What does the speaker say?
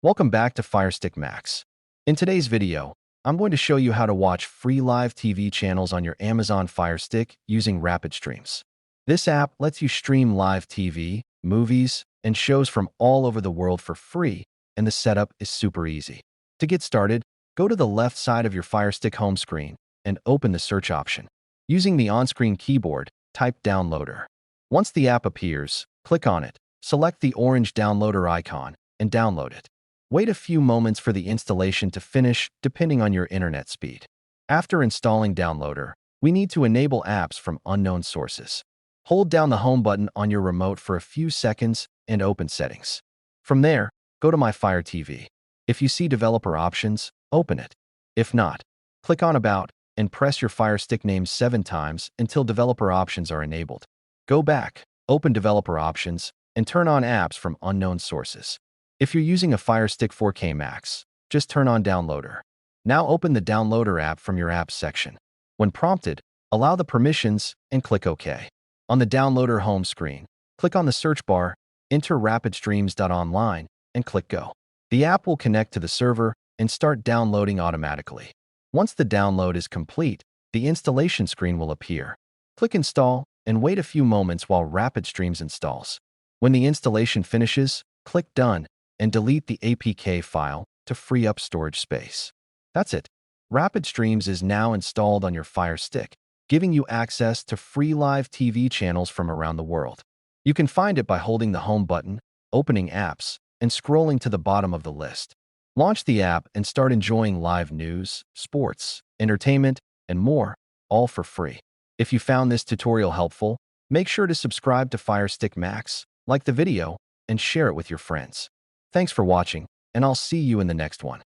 Welcome back to FireStick Max. In today's video, I'm going to show you how to watch free live TV channels on your Amazon Fire Stick using Rapid Streams. This app lets you stream live TV, movies, and shows from all over the world for free, and the setup is super easy. To get started, go to the left side of your Fire Stick home screen and open the search option. Using the on-screen keyboard, type Downloader. Once the app appears, click on it, select the orange downloader icon, and download it. Wait a few moments for the installation to finish, depending on your internet speed. After installing Downloader, we need to enable apps from unknown sources. Hold down the Home button on your remote for a few seconds and open Settings. From there, go to My Fire TV. If you see Developer Options, open it. If not, click on About and press your Fire Stick name 7 times until Developer Options are enabled. Go back, open Developer Options, and turn on Apps from unknown sources. If you're using a Fire Stick 4K Max, just turn on Downloader. Now open the Downloader app from your Apps section. When prompted, allow the permissions and click OK. On the Downloader home screen, click on the search bar, enter rapidstreams.online, and click Go. The app will connect to the server and start downloading automatically. Once the download is complete, the installation screen will appear. Click Install and wait a few moments while Rapid Streams installs. When the installation finishes, click Done and delete the APK file to free up storage space. That's it. Rapid Streams is now installed on your Fire Stick, giving you access to free live TV channels from around the world. You can find it by holding the Home button, opening Apps, and scrolling to the bottom of the list. Launch the app and start enjoying live news, sports, entertainment, and more, all for free. If you found this tutorial helpful, make sure to subscribe to Fire Stick Max, like the video, and share it with your friends. Thanks for watching, and I'll see you in the next one.